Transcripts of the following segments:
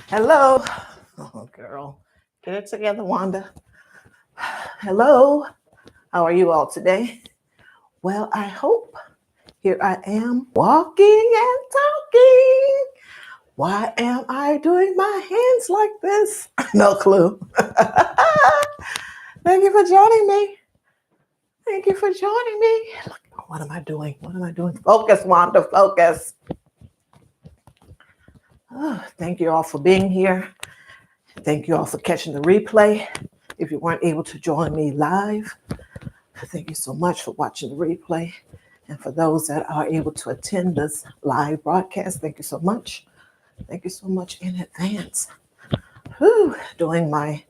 Hello. Oh, girl. Get it together, Wanda. Hello. How are you all today? Well, I hope. Here I am walking and talking. Why am I doing my hands like this? No clue. Thank you for joining me. Thank you for joining me. What am I doing? What am I doing? Focus, Wanda, focus. Oh, thank you all for being here. Thank you all for catching the replay. If you weren't able to join me live, thank you so much for watching the replay. And for those that are able to attend this live broadcast, thank you so much. Thank you so much in advance. Doing my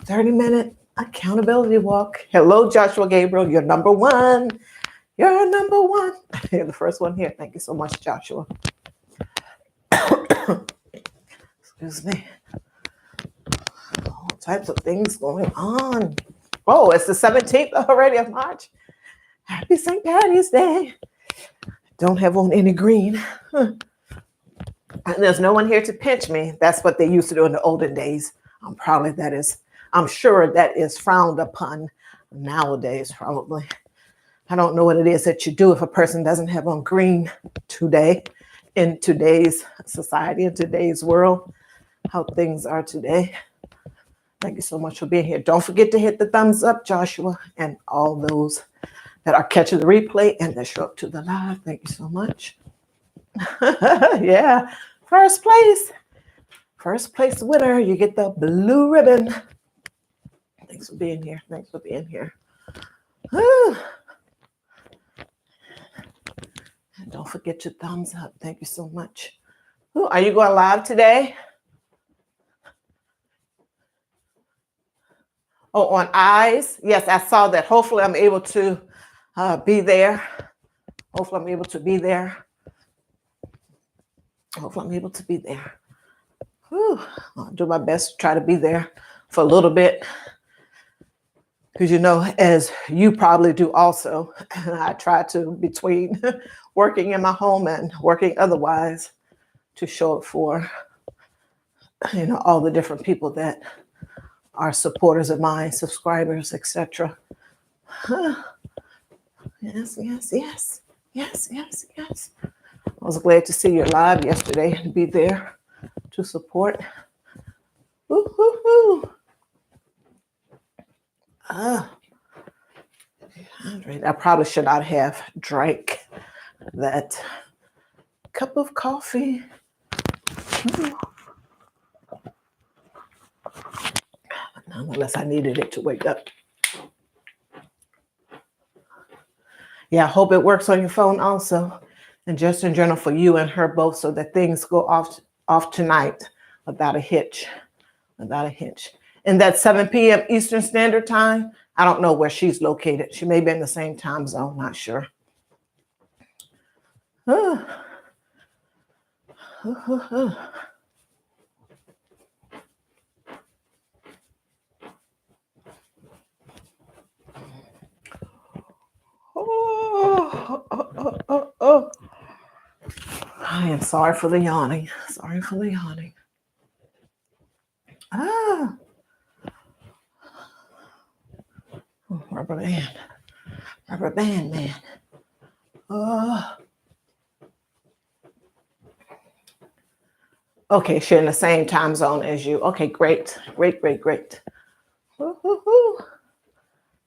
30-minute accountability walk. Hello, Joshua Gabriel. You're number one. You're number one. You're the first one here. Thank you so much, Joshua. Excuse me. All types of things going on. Oh, it's the 17th already of March. Happy St. Patty's Day. Don't have on any green. And there's no one here to pinch me. That's what they used to do in the olden days. I'm sure that is frowned upon nowadays, probably. I don't know what it is that you do if a person doesn't have on green today, in today's society, in today's world, how things are today. Thank you so much for being here. Don't forget to hit the thumbs up, Joshua, and all those that are catching the replay and that show up to the live. Thank you so much. Yeah, first place winner. You get the blue ribbon. Thanks for being here. Thanks for being here. And don't forget your thumbs up. Thank you so much. Are you going live today? Oh, on Eyes? Yes, I saw that. Hopefully I'm able to be there. Hopefully I'm able to be there. I'll do my best to try to be there for a little bit. Because, as you probably do also, I try to, between working in my home and working otherwise, to show up for, all the different people that are supporters of mine, subscribers, etc. Yes. I was glad to see you live yesterday and be there to support. I probably should not have drank that cup of coffee. Unless I needed it to wake up. Yeah, I hope it works on your phone also. And just in general for you and her both, so that things go off tonight without a hitch. And that's 7 p.m. Eastern Standard Time. I don't know where she's located. She may be in the same time zone, not sure. I am sorry for the yawning. Rubber band, man. Okay, she's in the same time zone as you. Okay, great.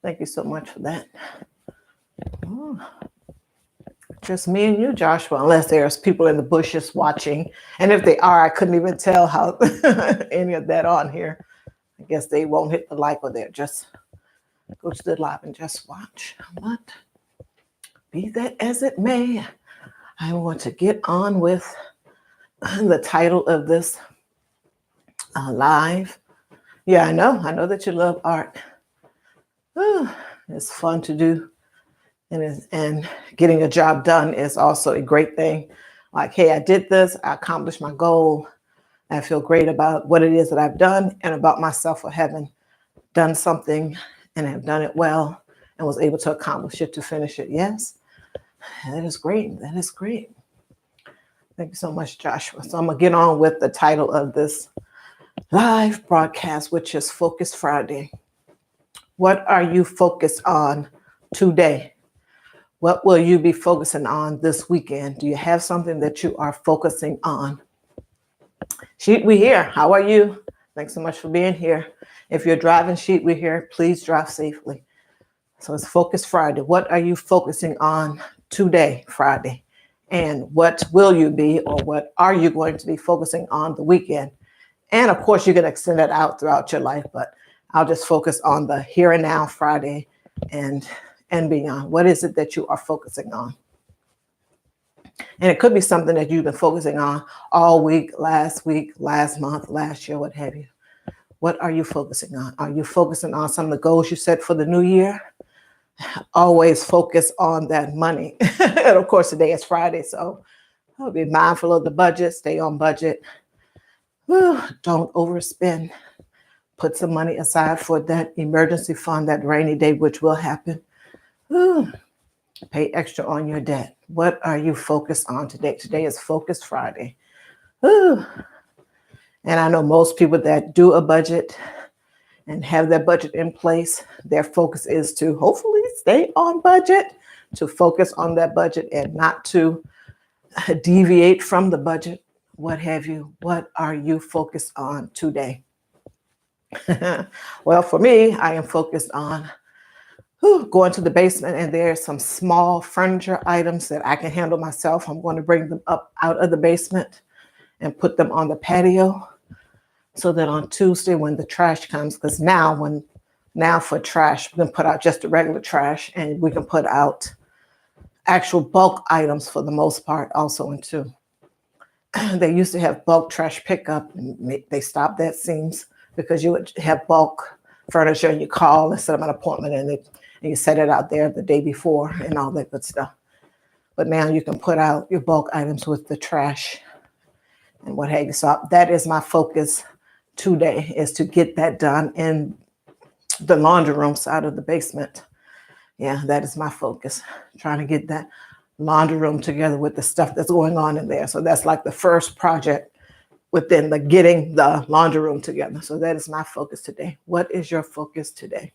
Thank you so much for that. Just me and you, Joshua, unless there's people in the bushes watching. And if they are, I couldn't even tell how any of that on here. I guess they won't hit the like or they'll just go to the live and just watch. But be that as it may, I want to get on with the title of this live. Yeah, I know that you love art. It's fun to do. And getting a job done is also a great thing. Like, hey, I did this, I accomplished my goal. I feel great about what it is that I've done and about myself for having done something and have done it well and was able to accomplish it, to finish it. Yes, that is great. Thank you so much, Joshua. So I'm going to get on with the title of this live broadcast, which is Focus Friday. What are you focused on today? What will you be focusing on this weekend? Do you have something that you are focusing on? Sheet, we here. How are you? Thanks so much for being here. If you're driving, Sheet, we're here. Please drive safely. So it's Focus Friday. What are you focusing on today, Friday? And what will you be, or what are you going to be focusing on the weekend? And of course, you can extend that out throughout your life, but I'll just focus on the here and now, Friday, and beyond. What is it that you are focusing on? And it could be something that you've been focusing on all week, last month, last year, what have you. What are you focusing on? Are you focusing on some of the goals you set for the new year? Always focus on that money. And of course, today is Friday, so I'll be mindful of the budget, stay on budget. Don't overspend. Put some money aside for that emergency fund, that rainy day, which will happen. Pay extra on your debt. What are you focused on today? Today is Focus Friday. And I know most people that do a budget and have their budget in place, their focus is to hopefully stay on budget, to focus on that budget and not to deviate from the budget, what have you. What are you focused on today? Well, for me, I am focused on going to the basement, and there's some small furniture items that I can handle myself. I'm going to bring them up out of the basement and put them on the patio, so that on Tuesday when the trash comes, because now for trash, we can put out just the regular trash, and we can put out actual bulk items for the most part also in two. They used to have bulk trash pickup, and they stopped that, seems, because you would have bulk furniture and you call and set up an appointment, and you set it out there the day before and all that good stuff. But now you can put out your bulk items with the trash and what have you. So that is my focus today, is to get that done in the laundry room side of the basement. Yeah, that is my focus, trying to get that laundry room together with the stuff that's going on in there. So that's like the first project within the getting the laundry room together. So that is my focus today. What is your focus today?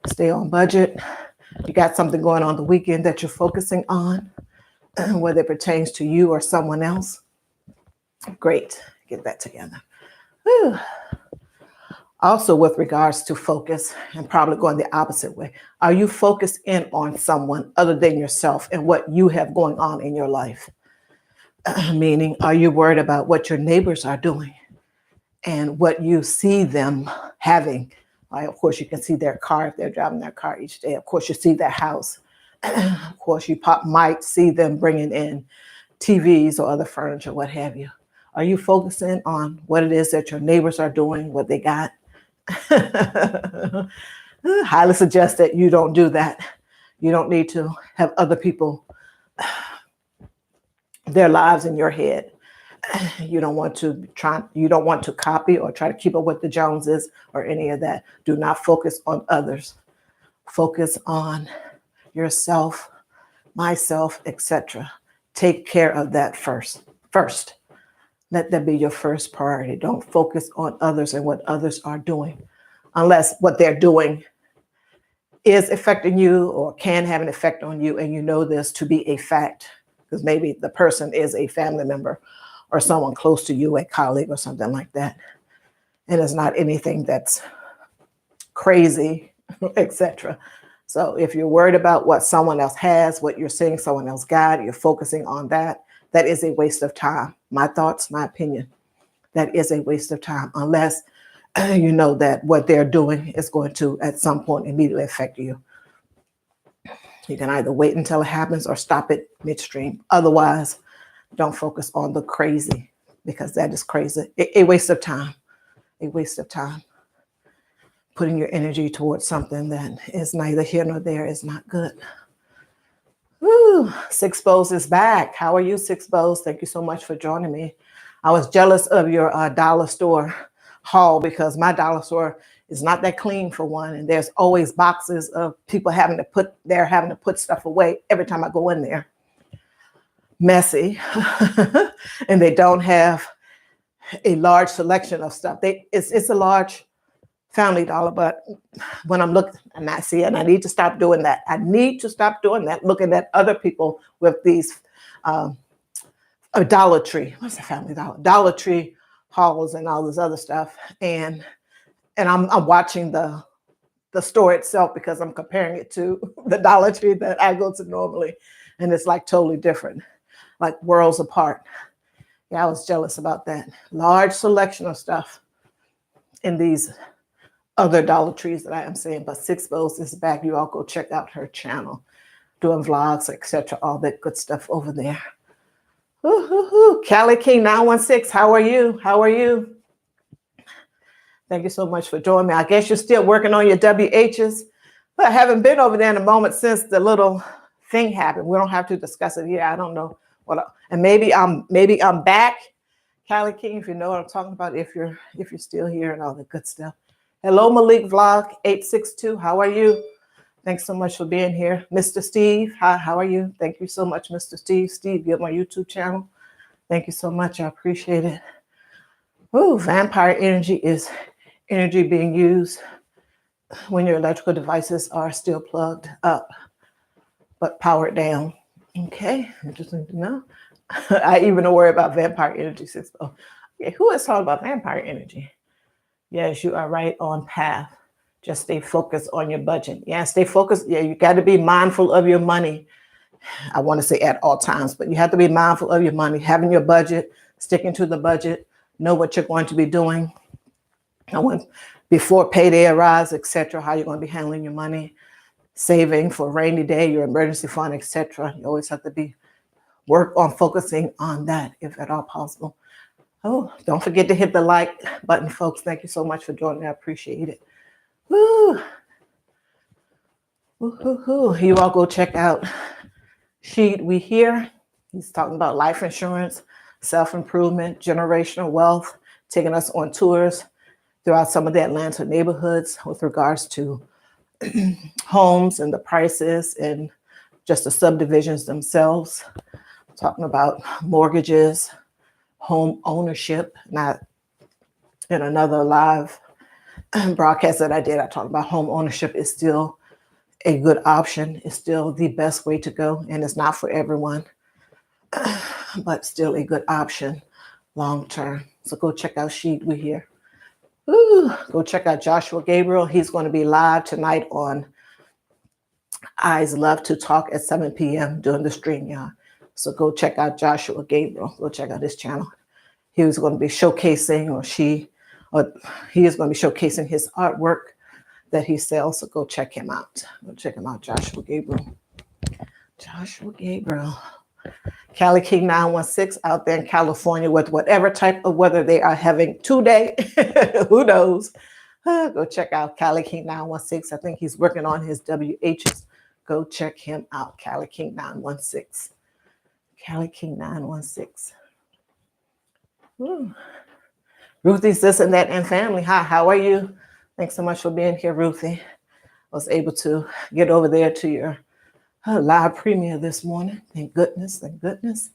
Stay on budget. You got something going on the weekend that you're focusing on, whether it pertains to you or someone else. Great. Get that together. Whew. Also, with regards to focus, and probably going the opposite way, are you focused in on someone other than yourself and what you have going on in your life? Meaning, are you worried about what your neighbors are doing and what you see them having? Of course, you can see their car if they're driving their car each day. Of course, you see their house. Of course, you might see them bringing in TVs or other furniture, what have you. Are you focusing on what it is that your neighbors are doing, what they got? Highly suggest that you don't do that. You don't need to have other people, their lives in your head. You don't want to copy or try to keep up with the Joneses or any of that. Do not focus on others. Focus on yourself, myself, etc. Take care of that first. Let that be your first priority. Don't focus on others and what others are doing, unless what they're doing is affecting you or can have an effect on you, and you know this to be a fact, because maybe the person is a family member or someone close to you, a colleague or something like that. And it's not anything that's crazy, etc. So if you're worried about what someone else has, what you're seeing someone else got, you're focusing on that, that is a waste of time. My thoughts, my opinion, that is a waste of time, unless you know that what they're doing is going to, at some point, immediately affect you. You can either wait until it happens or stop it midstream. Otherwise, don't focus on the crazy, because that is crazy. A waste of time. A waste of time. Putting your energy towards something that is neither here nor there is not good. Woo, Six Bows is back. How are you, Six Bows? Thank you so much for joining me. I was jealous of your dollar store haul, because my dollar store is not that clean, for one, and there's always boxes of people having to put stuff away every time I go in there. Messy. And they don't have a large selection of stuff. It's a large Family Dollar, but when I'm looking and I see it, and I need to stop doing that. I need to stop doing that, looking at other people with these a Dollar Tree. What's a Family Dollar? Dollar Tree hauls and all this other stuff. And I'm watching the store itself because I'm comparing it to the Dollar Tree that I go to normally. And it's like totally different, like worlds apart. Yeah, I was jealous about that. Large selection of stuff in these other Dollar Trees that I am seeing. But Six Bows is back. You all go check out her channel, doing vlogs, etc. All that good stuff over there. Cali King 916, how are you? How are you? Thank you so much for joining me. I guess you're still working on your WHs. But I haven't been over there in a moment since the little thing happened. We don't have to discuss it here. I don't know and maybe I'm back, Cali King, if you know what I'm talking about, if you're still here and all the good stuff. Hello, Malik Vlog 862. How are you? Thanks so much for being here. Mr. Steve, hi, how are you? Thank you so much, Mr. Steve. Steve, you're my YouTube channel. Thank you so much. I appreciate it. Ooh, vampire energy is energy being used when your electrical devices are still plugged up, but powered down. Okay, interesting to know. I even worry about vampire energy. Okay, who is talking about vampire energy? Yes, you are right on path. Just stay focused on your budget. Yeah, stay focused. Yeah, you got to be mindful of your money. I want to say at all times, but you have to be mindful of your money, having your budget, sticking to the budget, know what you're going to be doing. Before payday arrives, etc., how you're going to be handling your money, saving for a rainy day, your emergency fund, etc. You always have to work on focusing on that if at all possible. Oh, don't forget to hit the like button, folks. Thank you so much for joining me. I appreciate it. Woo. Woo-hoo-hoo. You all go check out Sheed We Hear. He's talking about life insurance, self-improvement, generational wealth, taking us on tours throughout some of the Atlanta neighborhoods with regards to homes and the prices and just the subdivisions themselves. Talking about mortgages, home ownership. Not in another live broadcast that I did, I talked about home ownership is still a good option. It's still the best way to go, and it's not for everyone, but still a good option long term. So go check out Sheed We Hear. Go check out Joshua Gabriel. He's going to be live tonight on Eyes Love to Talk at 7 p.m. during the stream, y'all. So go check out Joshua Gabriel. Go check out his channel. He was going to be showcasing, he is going to be showcasing his artwork that he sells. So go check him out. Go check him out, Joshua Gabriel. Joshua Gabriel. Cali King 916 out there in California with whatever type of weather they are having today. Who knows? Go check out Cali King 916. I think he's working on his WHs. Go check him out, Cali King 916. Cali King 916. Ooh. Ruthie's This and That and Family. Hi, how are you? Thanks so much for being here, Ruthie. I was able to get over there to your live premiere this morning. Thank goodness, thank goodness.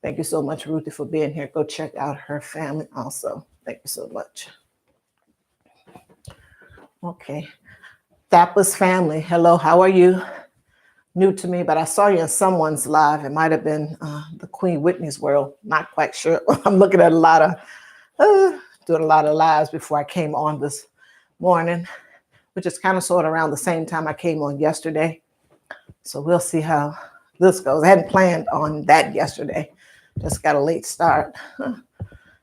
Thank you so much, Ruthie, for being here. Go check out her family also. Thank you so much. Okay. Thappa's family. Hello, how are you? New to me, but I saw you in someone's live. It might have been the Queen Whitney's World. Not quite sure. I'm looking at doing a lot of lives before I came on this morning, which is kind of sort of around the same time I came on yesterday. So we'll see how this goes. I hadn't planned on that yesterday. Just got a late start.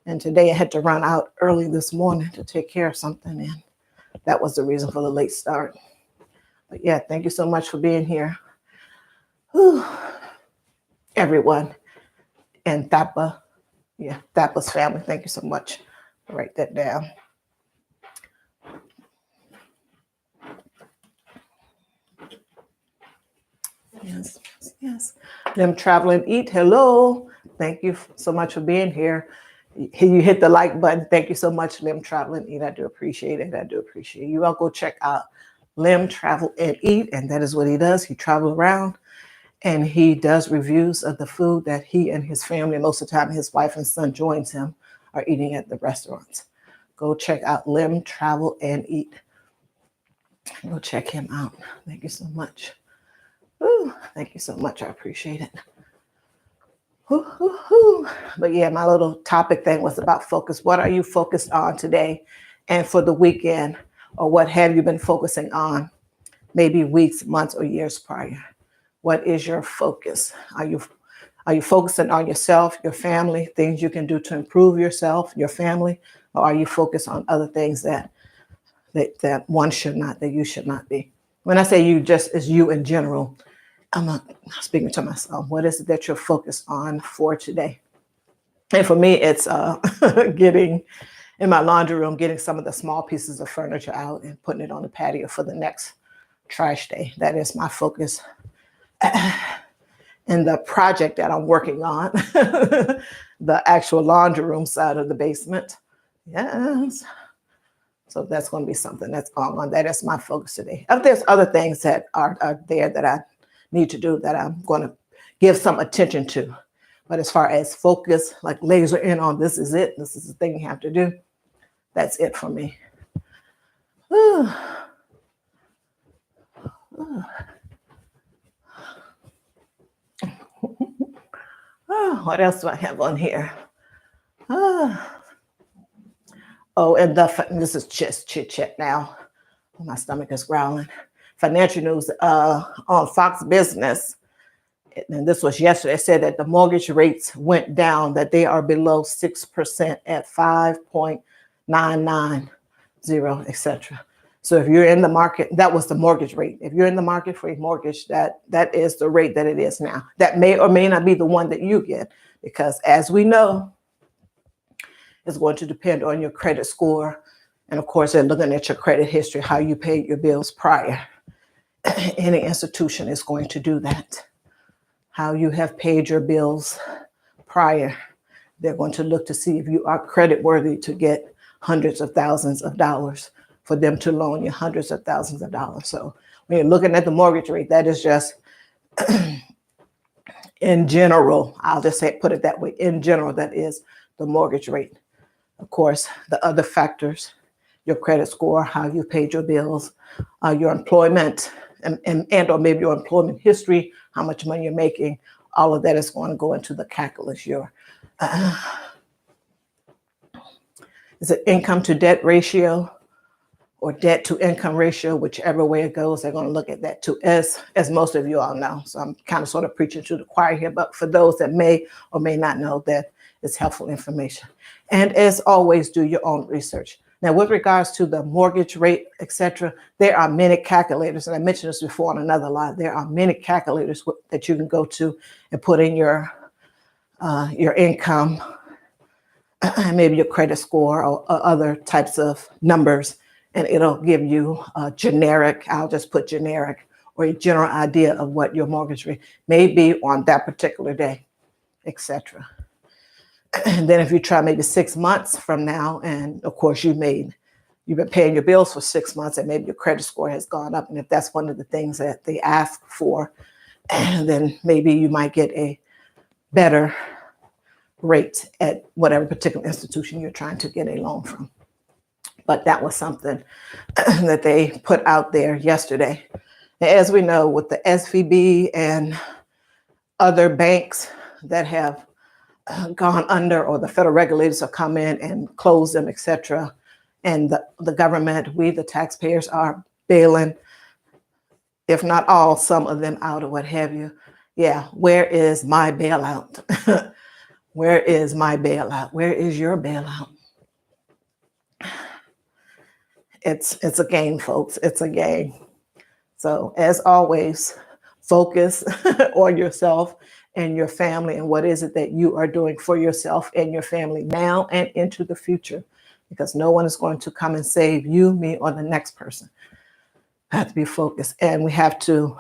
And today I had to run out early this morning to take care of something. And that was the reason for the late start. But yeah, thank you so much for being here. Whew. Everyone. And Thappa. Yeah, Thappa's family. Thank you so much. I'll write that down. Yes, yes. Them Travel and Eat. Hello. Thank you so much for being here. You hit the like button. Thank you so much, Lim Travel and Eat. I do appreciate it. I do appreciate it. You all go check out Lim Travel and Eat, and that is what he does. He travels around and he does reviews of the food that he and his family, most of the time his wife and son joins him, are eating at the restaurants. Go check out Lim Travel and Eat. Go check him out. Thank you so much. Ooh, thank you so much. I appreciate it. But yeah, my little topic thing was about focus. What are you focused on today and for the weekend? Or what have you been focusing on maybe weeks, months, or years prior? What is your focus? Are you focusing on yourself, your family, things you can do to improve yourself, your family? Or are you focused on other things that one should not, that you should not be? When I say you, just as you in general, I'm not speaking to myself. What is it that you're focused on for today? And for me, it's getting in my laundry room, getting some of the small pieces of furniture out and putting it on the patio for the next trash day. That is my focus. And the project that I'm working on, the actual laundry room side of the basement. Yes. So that's going to be something that's going on. That is my focus today. If there's other things that are there that I need to do that I'm going to give some attention to. But as far as focus, like laser in on this is it, this is the thing you have to do, that's it for me. What else do I have on here? And this is just chit chat now. My stomach is growling. Financial news on Fox Business, and this was yesterday, said that the mortgage rates went down, that they are below 6% at 5.990, etc. So if you're in the market, that was the mortgage rate. If you're in the market for a mortgage, that is the rate that it is now. That may or may not be the one that you get, because as we know, it's going to depend on your credit score. And of course, they're looking at your credit history, how you paid your bills prior. Any institution is going to do that. How you have paid your bills prior. They're going to look to see if you are credit worthy to get hundreds of thousands of dollars, for them to loan you hundreds of thousands of dollars. So when you're looking at the mortgage rate, that is just in general, I'll just say, put it that way. In general, that is the mortgage rate. Of course, the other factors, your credit score, how you paid your bills, your employment, and or maybe your employment history, how much money you're making, all of that is going to go into the calculus. Your is it income to debt ratio or debt to income ratio, whichever way it goes, they're going to look at that too, as most of you all know. So I'm kind of sort of preaching to the choir here, but for those that may or may not know, that is helpful information. And as always, do your own research. Now, with regards to the mortgage rate, etc., there are many calculators, and I mentioned this before on another live. There are many calculators that you can go to and put in your income, maybe your credit score, or other types of numbers, and it'll give you a generic, I'll just put generic, or a general idea of what your mortgage rate may be on that particular day, etc. And then if you try maybe 6 months from now, and of course you've been paying your bills for 6 months, and maybe your credit score has gone up, and if that's one of the things that they ask for, then maybe you might get a better rate at whatever particular institution you're trying to get a loan from. But that was something that they put out there yesterday. As we know, with the SVB and other banks that have gone under, or the federal regulators have come in and closed them, etc., and the government, we, the taxpayers, are bailing, if not all, some of them out, or what have you. Yeah, where is my bailout? Where is my bailout? Where is your bailout? It's a game, folks. It's a game. So as always, focus on yourself and your family, and what is it that you are doing for yourself and your family now and into the future, because no one is going to come and save you, me, or the next person. I have to be focused, and we have to,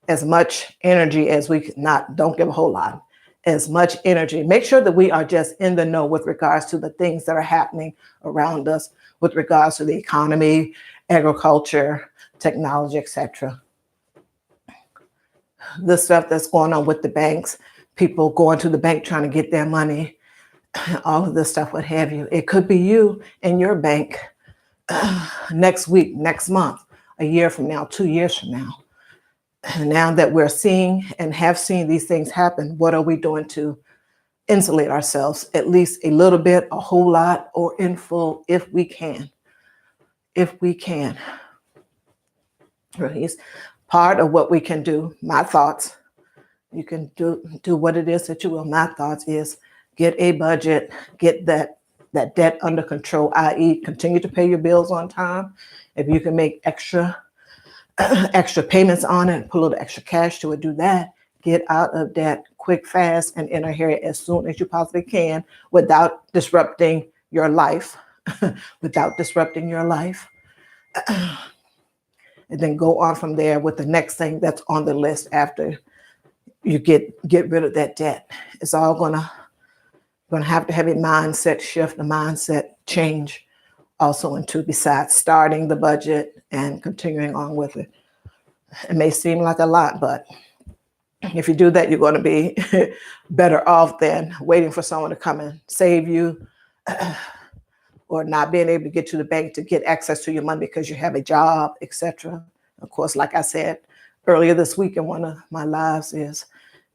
as much energy as we can, don't give a whole lot, as much energy, make sure that we are just in the know with regards to the things that are happening around us, with regards to the economy, agriculture, technology, etc. The stuff that's going on with the banks, people going to the bank trying to get their money, all of this stuff, what have you. It could be you in your bank next week, next month, a year from now, 2 years from now. And now that we're seeing and have seen these things happen, what are we doing to insulate ourselves at least a little bit, a whole lot, or in full, if we can? If we can. Really, part of what we can do, my thoughts, you can do what it is that you will. My thoughts is get a budget, get that debt under control, i.e. continue to pay your bills on time. If you can make extra payments on it, put a little extra cash to it, do that. Get out of debt quick, fast, and enter here as soon as you possibly can without disrupting your life. Without disrupting your life. And then go on from there with the next thing that's on the list after you get rid of that debt. It's all gonna have to have a mindset shift, a mindset change also into, besides starting the budget and continuing on with it. It may seem like a lot, but if you do that, you're going to be better off than waiting for someone to come and save you, or not being able to get to the bank to get access to your money because you have a job, etc. Of course, like I said earlier this week in one of my lives, is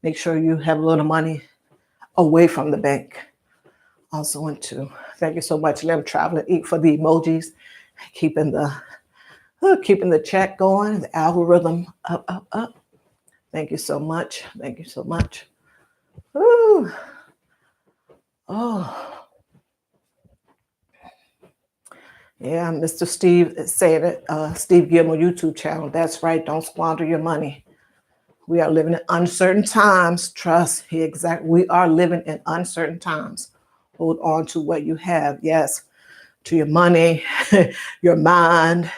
make sure you have a little money away from the bank. Also into, thank you so much, Lim Traveling Eat, for the emojis, keeping the chat going, the algorithm up. Thank you so much. Thank you so much. Ooh. Oh. Yeah, Mr. Steve said it, Steve Gilmore YouTube channel. That's right. Don't squander your money. We are living in uncertain times. Trust. We are living in uncertain times. Hold on to what you have. Yes, to your money, your mind,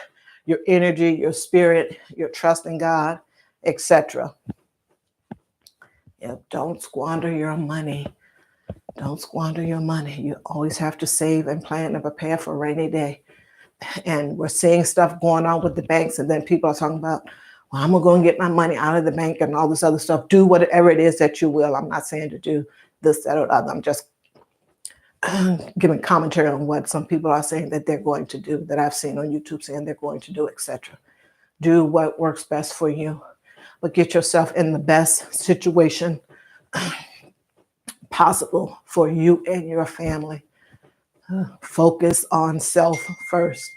your energy, your spirit, your trust in God, etc. Yeah, don't squander your money. Don't squander your money. You always have to save and plan and prepare for a rainy day. And we're seeing stuff going on with the banks, and then people are talking about, well, I'm gonna go and get my money out of the bank and all this other stuff. Do whatever it is that you will. I'm not saying to do this, that, or the other. I'm just giving commentary on what some people are saying that they're going to do, that I've seen on YouTube saying they're going to do, etc. Do what works best for you, but get yourself in the best situation possible for you and your family. Focus on self first.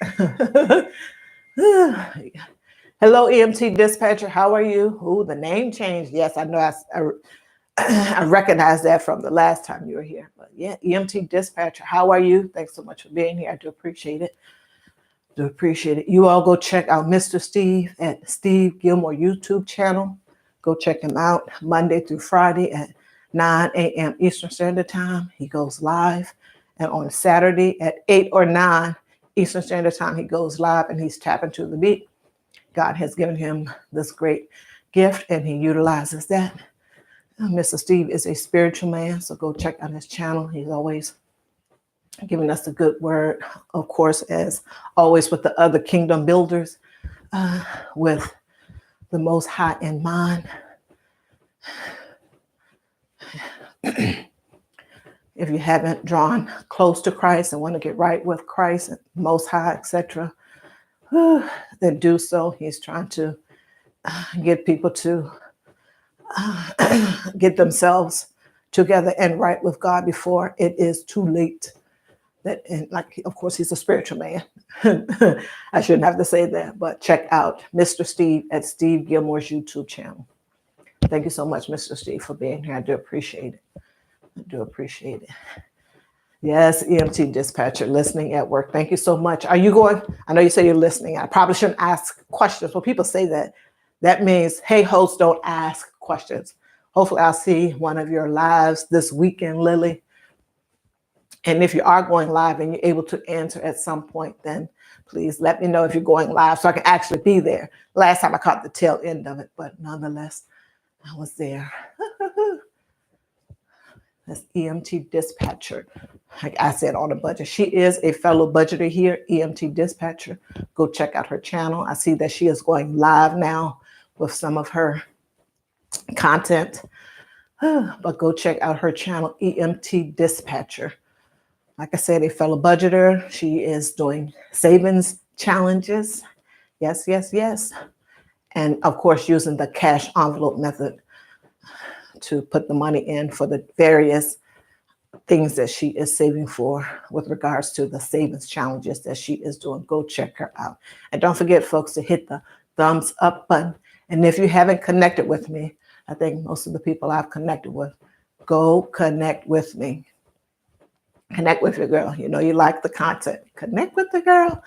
Hello, EMT dispatcher. How are you? Oh, the name changed. Yes, I know. I recognize that from the last time you were here. But yeah, EMT dispatcher. How are you? Thanks so much for being here. I do appreciate it. You all go check out Mr. Steve at Steve Gilmore YouTube channel. Go check him out Monday through Friday at 9 a.m. Eastern Standard Time. He goes live. And on Saturday at 8 or 9 Eastern Standard Time, he goes live and he's tapping to the beat. God has given him this great gift and he utilizes that. Mr. Steve is a spiritual man, so go check out his channel. He's always giving us the good word, of course, as always with the other kingdom builders, with the Most High in mind. If you haven't drawn close to Christ and want to get right with Christ, Most High, etc., then do so. He's trying to get people to get themselves together and right with God before it is too late. And like, of course, he's a spiritual man. I shouldn't have to say that, but check out Mr. Steve at Steve Gilmore's YouTube channel. Thank you so much, Mr. Steve, for being here. I do appreciate it. I do appreciate it. Yes, EMT dispatcher, listening at work. Thank you so much. Are you going? I know you say you're listening. I probably shouldn't ask questions. When people say that, that means, hey, host, don't ask questions. Hopefully I'll see one of your lives this weekend, Lily. And if you are going live and you're able to answer at some point, then please let me know if you're going live so I can actually be there. Last time I caught the tail end of it, but nonetheless, I was there. That's EMT dispatcher. Like I said, on a budget. She is a fellow budgeter here, EMT dispatcher. Go check out her channel. I see that she is going live now with some of her content. But go check out her channel, EMT Dispatcher. Like I said, a fellow budgeter. She is doing savings challenges. Yes, yes, yes. And of course, using the cash envelope method to put the money in for the various things that she is saving for with regards to the savings challenges that she is doing. Go check her out. And don't forget, folks, to hit the thumbs up button. And if you haven't connected with me, I think most of the people I've connected with, go connect with me. Connect with your girl. You know you like the content. Connect with the girl.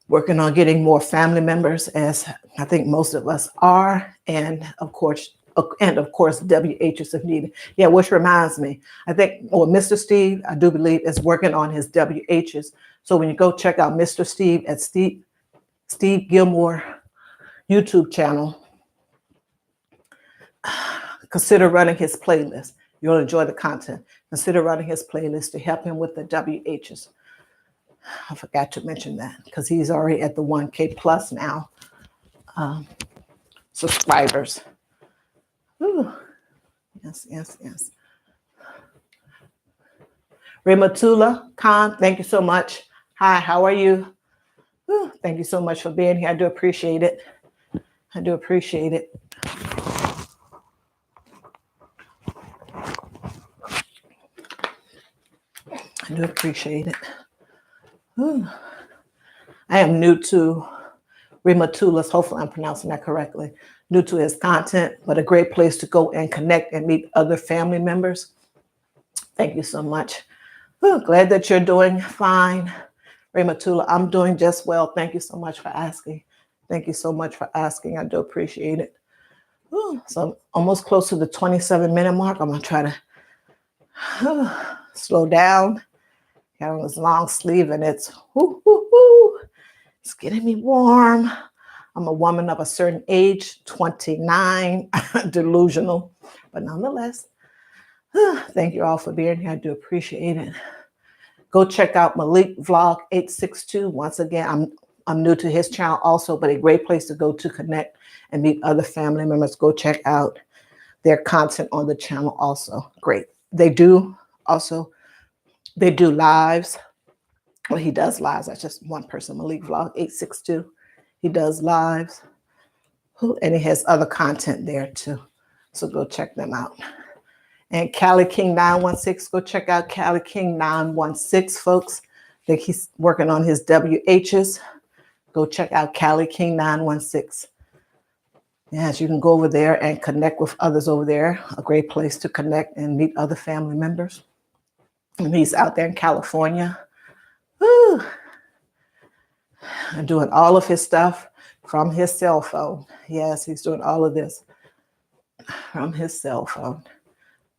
Working on getting more family members, as I think most of us are, and of course, WHs if needed. Yeah, which reminds me, I think, Mr. Steve, I do believe, is working on his WHs. So when you go check out Mr. Steve at Steve Gilmore YouTube channel, consider running his playlist. You'll enjoy the content. Consider running his playlist to help him with the WHs. I forgot to mention that because he's already at the 1K plus now subscribers. Ooh. Yes, yes, yes. Rematula Khan, thank you so much. Hi, how are you? Ooh, thank you so much for being here. I do appreciate it. I do appreciate it. I do appreciate it. Ooh. I am new to Rematula's, hopefully I'm pronouncing that correctly, new to his content, but a great place to go and connect and meet other family members. Thank you so much. Ooh, glad that you're doing fine, Rematula. I'm doing just well. Thank you so much for asking. Thank you so much for asking. I do appreciate it. Ooh, so I'm almost close to the 27-minute mark. I'm going to try to slow down. Got on this long sleeve and it's it's getting me warm. I'm a woman of a certain age, 29, delusional, but nonetheless, thank you all for being here. I do appreciate it. Go check out Malik Vlog 862. Once again, I'm new to his channel also, but a great place to go to connect and meet other family members. Go check out their content on the channel also. Great. They do lives. Well, he does lives. That's just one person, Malik Vlog 862. He does lives. And he has other content there too. So go check them out. And Cali King 916, go check out Cali King 916, folks. I think he's working on his WHs. Go check out Cali King 916. Yes, you can go over there and connect with others over there. A great place to connect and meet other family members. And he's out there in California. Woo. And doing all of his stuff from his cell phone. Yes, he's doing all of this from his cell phone.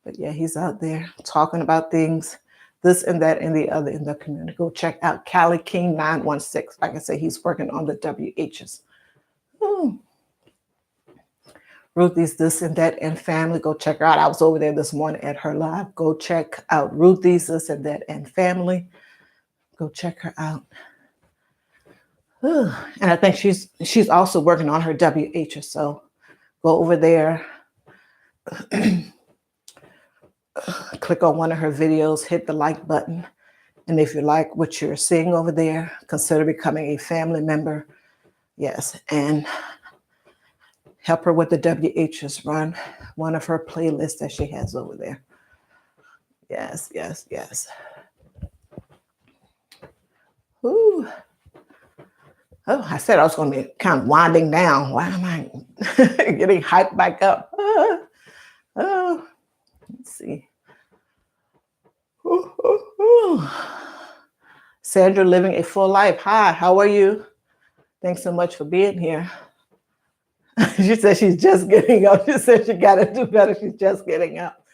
But yeah, he's out there talking about things, this and that and the other in the community. Go check out Cali King 916. Like I say, he's working on the WHs. Ruthie's This and That and Family. Go check her out. I was over there this morning at her live. Go check out Ruthie's This and That and Family. Go check her out. And I think she's also working on her WH. So go over there, click on one of her videos, hit the like button. And if you like what you're seeing over there, consider becoming a family member. Yes, and help her with the WHs. Run one of her playlists that she has over there. Yes, yes, yes. Ooh. Oh, I said I was going to be kind of winding down. Why am I getting hyped back up? Let's see. Sandra, living a full life. Hi, how are you? Thanks so much for being here. She said she's just getting up. She said she got to do better. She's just getting up.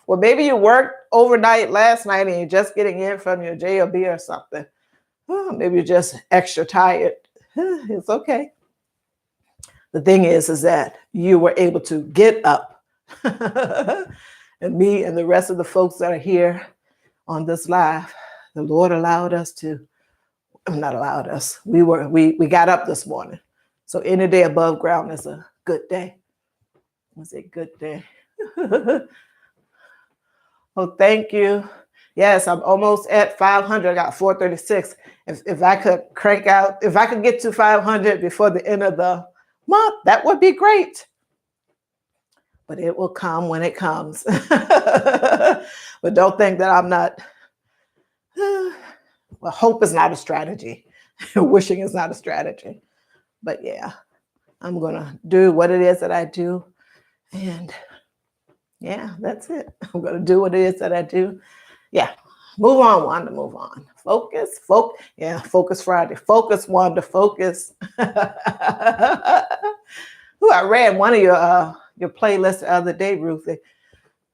Well, maybe you worked overnight last night and you're just getting in from your JOB or something. Oh, maybe you're just extra tired. It's okay. The thing is that you were able to get up. And me and the rest of the folks that are here on this live, the Lord allowed us to, not allowed us, we got up this morning. So any day above ground is a good day. was a good day. Oh, thank you. Yes, I'm almost at 500. I got 436. If I could crank out, if I could get to 500 before the end of the month, that would be great. But it will come when it comes. But don't think that I'm not. Well, hope is not a strategy. Wishing is not a strategy. But yeah, I'm going to do what it is that I do. And yeah, that's it. I'm going to do what it is that I do. Yeah. Move on, Wanda, move on. Focus. Yeah, Focus Friday. Focus, Wanda, focus. Ooh, I read one of your playlists the other day, Ruthie.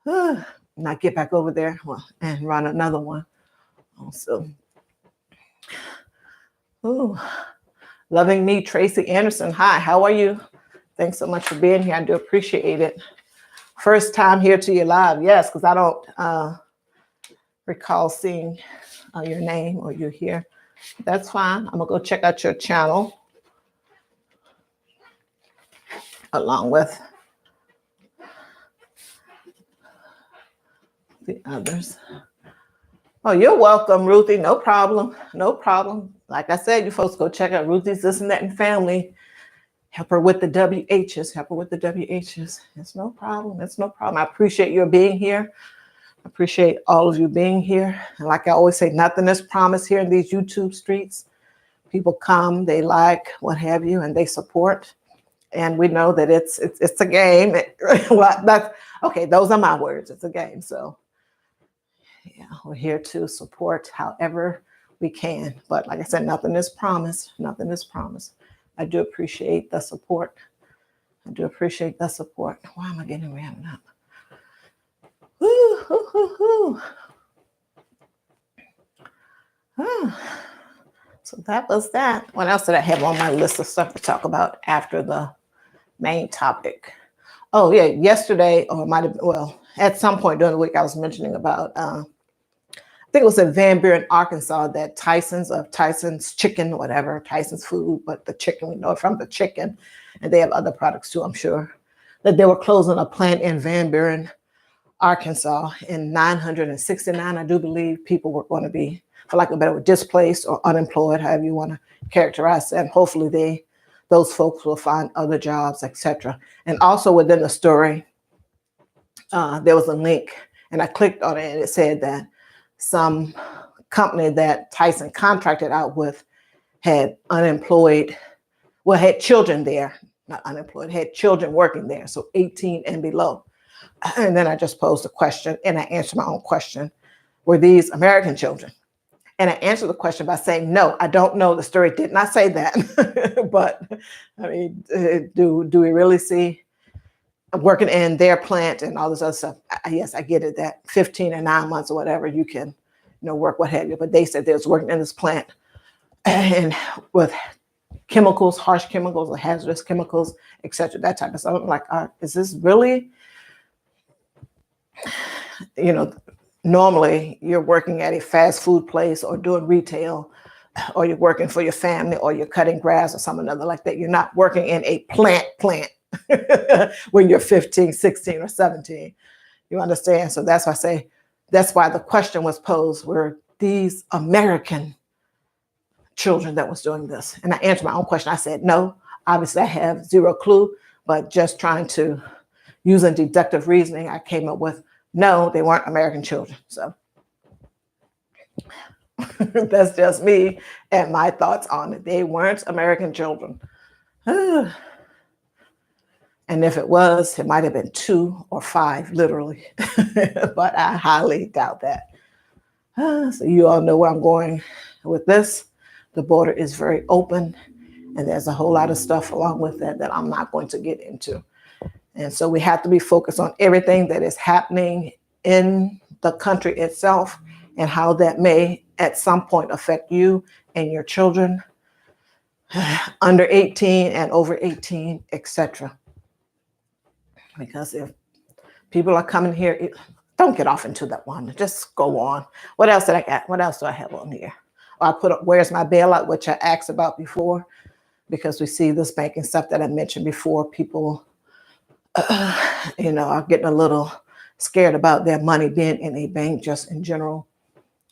Now get back over there and run another one. Also. Ooh. Loving Me, Tracy Anderson. Hi, how are you? Thanks so much for being here. I do appreciate it. First time here to you live. Yes, because I don't recall seeing your name or you here. That's fine. I'm going to go check out your channel along with the others. Oh, you're welcome, Ruthie. No problem. No problem. Like I said, you folks go check out Ruthie's This and That and Family. Help her with the WHs. Help her with the WHs. It's no problem. It's no problem. I appreciate your being here. I appreciate all of you being here. And like I always say, nothing is promised here in these YouTube streets. People come, they like, what have you, and they support. And we know that it's a game. Well, that's okay. Those are my words. It's a game. So yeah, we're here to support however we can. But like I said, nothing is promised. Nothing is promised. I do appreciate the support. I do appreciate the support. Why am I getting ramped up? So that was that. What else did I have on my list of stuff to talk about after the main topic? Oh yeah, yesterday, or it might have, well, at some point during the week, I was mentioning about, I think it was in Van Buren, Arkansas, that Tyson's chicken, whatever, Tyson's food, but the chicken, we know it from the chicken, and they have other products too, I'm sure, that they were closing a plant in Van Buren, Arkansas, in 969, I do believe people were going to be, for lack of a better word, displaced or unemployed, however you want to characterize that. And hopefully those folks will find other jobs, etc. And also within the story, there was a link, and I clicked on it, and it said that some company that Tyson contracted out with had unemployed, well, had children there, not unemployed, had children working there, so 18 and below. And then I just posed a question, and I answered my own question. Were these American children? And I answered the question by saying, no, I don't know. The story did not say that. But I mean, do we really see working in their plant and all this other stuff? Yes, I get it, that 15 and 9 months or whatever, you can, work what have you. But they said they was working in this plant and with chemicals, harsh chemicals or hazardous chemicals, etc., that type of stuff. I'm like, is this really, normally you're working at a fast food place or doing retail, or you're working for your family, or you're cutting grass or something other like that. You're not working in a plant when you're 15, 16, or 17. You understand? So that's why I say, that's why the question was posed, were these American children that was doing this? And I answered my own question. I said, no, obviously I have zero clue, but just trying to using deductive reasoning, I came up with, no, they weren't American children. So that's just me and my thoughts on it. They weren't American children. And if it was, it might have been 2 or 5, literally. But I highly doubt that. So you all know where I'm going with this. The border is very open, and there's a whole lot of stuff along with that I'm not going to get into. And so we have to be focused on everything that is happening in the country itself and how that may at some point affect you and your children under 18 and over 18, etc. Because if people are coming here, don't get off into that one. Just go on. What else did I got? What else do I have on here? I put up Where's My Bailout, which I asked about before, because we see this banking stuff that I mentioned before. People are getting a little scared about their money being in a bank just in general.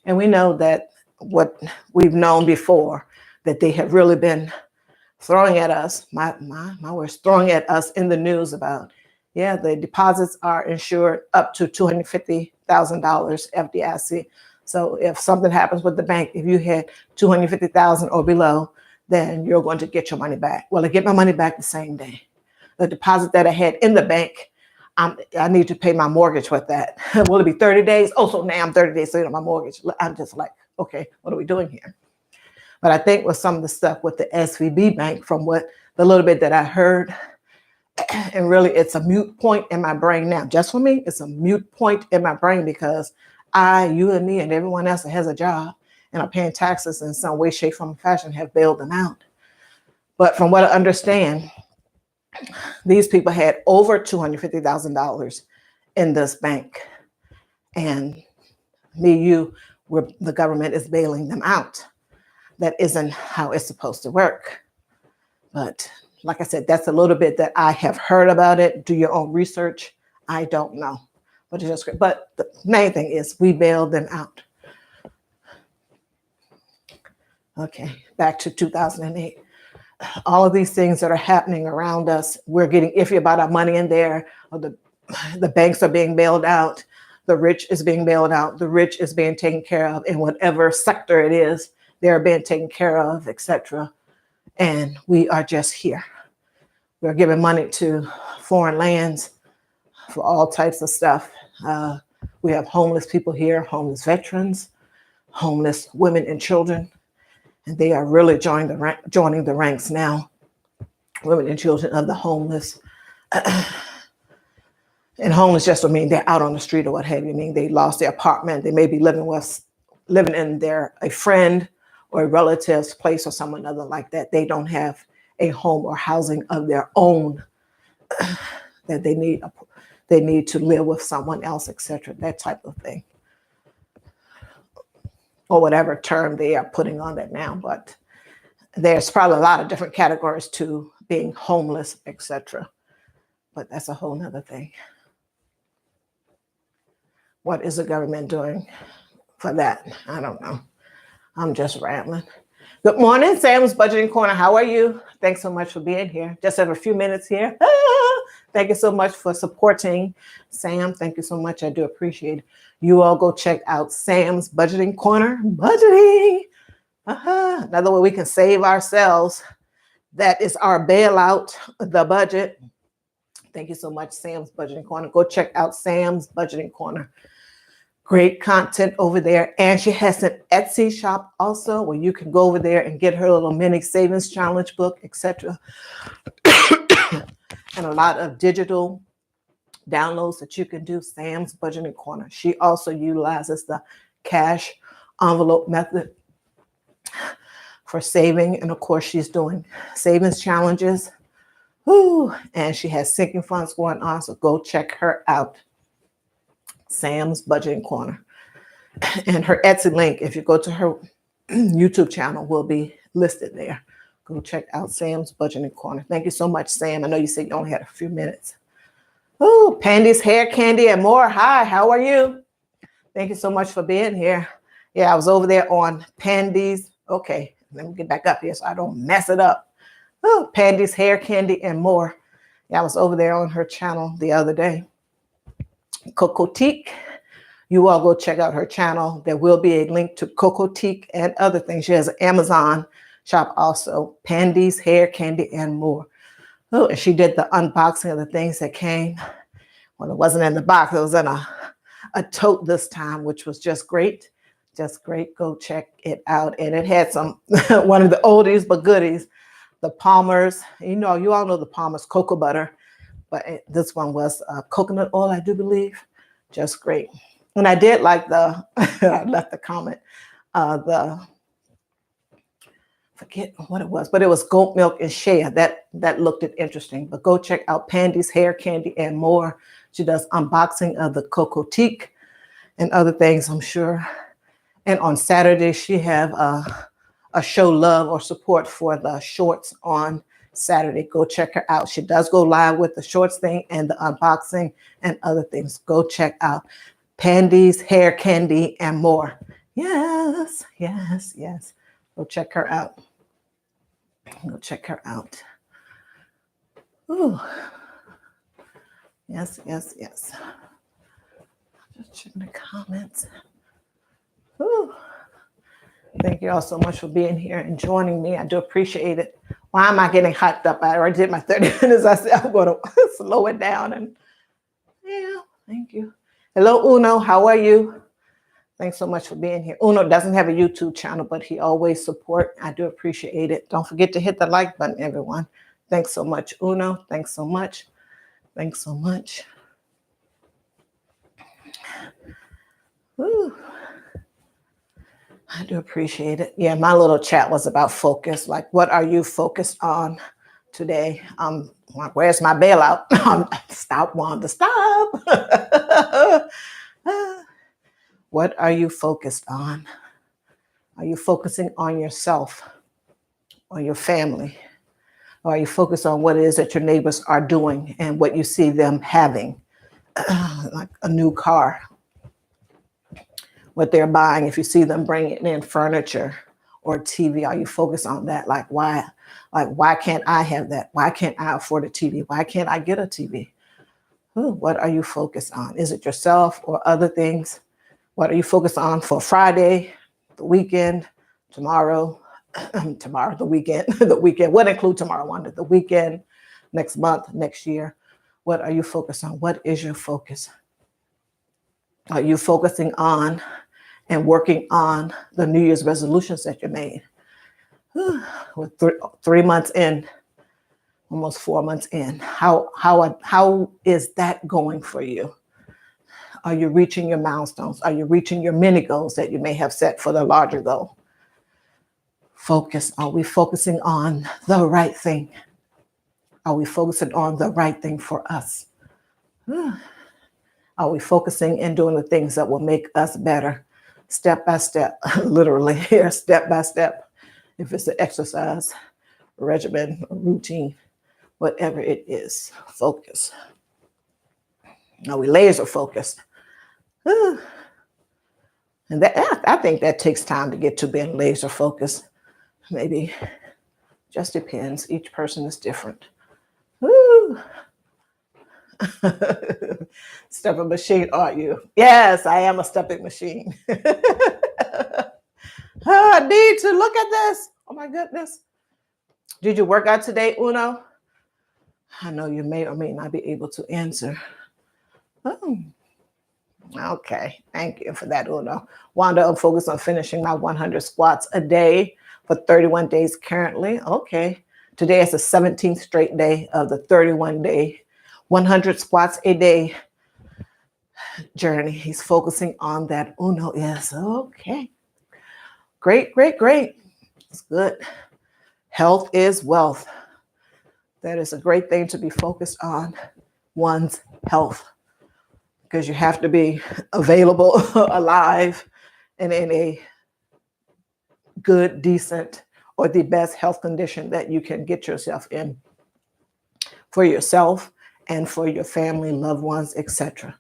And we know that what we've known before, that they have really been throwing at us, my words, throwing at us in the news about, yeah, the deposits are insured up to $250,000 FDIC. So if something happens with the bank, if you hit 250,000 or below, then you're going to get your money back. Well, I get my money back the same day. The deposit that I had in the bank, I need to pay my mortgage with that. Will it be 30 days? Oh, so now I'm 30 days late on my mortgage. I'm just like, okay, what are we doing here? But I think with some of the stuff with the SVB Bank, from what the little bit that I heard, and really it's a mute point in my brain now. Just for me, it's a mute point in my brain because you and me and everyone else that has a job and are paying taxes in some way, shape, form, or fashion have bailed them out. But from what I understand, these people had over $250,000 in this bank. And the government is bailing them out. That isn't how it's supposed to work. But like I said, that's a little bit that I have heard about it. Do your own research. I don't know. But it's just great. But the main thing is we bailed them out. Okay, back to 2008. All of these things that are happening around us, we're getting iffy about our money in there. Or the banks are being bailed out. The rich is being bailed out. The rich is being taken care of in whatever sector it is. They're being taken care of, etc. And we are just here. We're giving money to foreign lands for all types of stuff. We have homeless people here, homeless veterans, homeless women and children. And they are really joining the ranks now. Women and children of the homeless. And homeless just don't mean they're out on the street or what have you. I mean, they lost their apartment. They may be living in a friend or a relative's place or someone other like that. They don't have a home or housing of their own that they need to live with someone else, etc. That type of thing. Or whatever term they are putting on that now. But there's probably a lot of different categories to being homeless, etc. But that's a whole nother thing. What is the government doing for that? I don't know. I'm just rambling. Good morning, Sam's Budgeting Corner. How are you? Thanks so much for being here. Just have a few minutes here. Thank you so much for supporting Sam. Thank you so much. I do appreciate it. You all go check out Sam's Budgeting Corner. Budgeting. Another way we can save ourselves. That is our bailout, the budget. Thank you so much, Sam's Budgeting Corner. Go check out Sam's Budgeting Corner. Great content over there. And she has an Etsy shop also where you can go over there and get her little mini savings challenge book, etc. And a lot of digital downloads that you can do. Sam's Budgeting Corner. She also utilizes the cash envelope method for saving. And of course, she's doing savings challenges. And she has sinking funds going on. So go check her out. Sam's Budgeting Corner. And her Etsy link, if you go to her YouTube channel, will be listed there. Go check out Sam's Budgeting Corner. Thank you so much, Sam. I know you said you only had a few minutes. Oh, Pandy's Hair Candy and More. Hi, how are you? Thank you so much for being here. Yeah, I was over there on Pandy's. Okay, let me get back up here so I don't mess it up. Oh, Pandy's Hair Candy and More. Yeah, I was over there on her channel the other day. Cocotique. You all go check out her channel. There will be a link to Cocotique and other things. She has an Amazon shop also. Pandy's Hair Candy and More. Oh, and she did the unboxing of the things that came. Well, it wasn't in the box. It was in a tote this time, which was just great. Just great. Go check it out. And it had some, one of the oldies but goodies, the Palmer's. You all know the Palmer's cocoa butter. But this one was coconut oil, I do believe. Just great. And I did like I left the comment, forget what it was, but it was goat milk and shea. That looked interesting. But go check out Pandy's Hair Candy and More. She does unboxing of the Cocotique and other things, I'm sure. And on Saturday, she have a show love or support for the shorts on Saturday. Go check her out. She does go live with the shorts thing and the unboxing and other things. Go check out Pandy's Hair Candy and more. Yes, yes, yes. Go check her out. Go check her out. Ooh. Yes, yes, yes. Just checking the comments. Ooh. Thank you all so much for being here and joining me. I do appreciate it. Why am I getting hyped up? I already did my 30 minutes. I said I'm going to slow it down. And yeah, thank you. Hello, Uno. How are you? Thanks so much for being here. Uno doesn't have a YouTube channel, but he always support. I do appreciate it. Don't forget to hit the like button, everyone. Thanks so much, Uno. Thanks so much. Thanks so much. Woo. I do appreciate it. Yeah, my little chat was about focus. Like, what are you focused on today? Like, where's my bailout? Stop, Wanda, stop. What are you focused on? Are you focusing on yourself or your family? Or are you focused on what it is that your neighbors are doing and what you see them having? Like a new car, what they're buying. If you see them bringing in furniture or TV, are you focused on that? Like why can't I have that? Why can't I afford a TV? Why can't I get a TV? What are you focused on? Is it yourself or other things? What are you focused on for Friday, the weekend, tomorrow, the weekend, the weekend? What include tomorrow, Wanda? The weekend, next month, next year? What are you focused on? What is your focus? Are you focusing on and working on the New Year's resolutions that you made? With 3 months in, almost 4 months in, how is that going for you? Are you reaching your milestones? Are you reaching your mini goals that you may have set for the larger goal? Focus. Are we focusing on the right thing? Are we focusing on the right thing for us? Are we focusing and doing the things that will make us better, step by step, literally here, step by step? If it's an exercise, regimen, or routine, whatever it is, focus. Are we laser focused? And that, I think that takes time to get to being laser focused. Maybe just depends. Each person is different. Stepping machine, are you? Yes, I am a stepping machine. I need to look at this. Oh my goodness. Did you work out today, Uno? I know you may or may not be able to answer. Oh, okay. Thank you for that, Uno. Wanda, I'm focused on finishing my 100 squats a day for 31 days currently. Okay. Today is the 17th straight day of the 31-day 100 squats a day journey. He's focusing on that. Uno is okay. Great, great, great. It's good. Health is wealth. That is a great thing to be focused on, one's health, because you have to be available, alive, and in a good, decent, or the best health condition that you can get yourself in for yourself and for your family, loved ones, etc.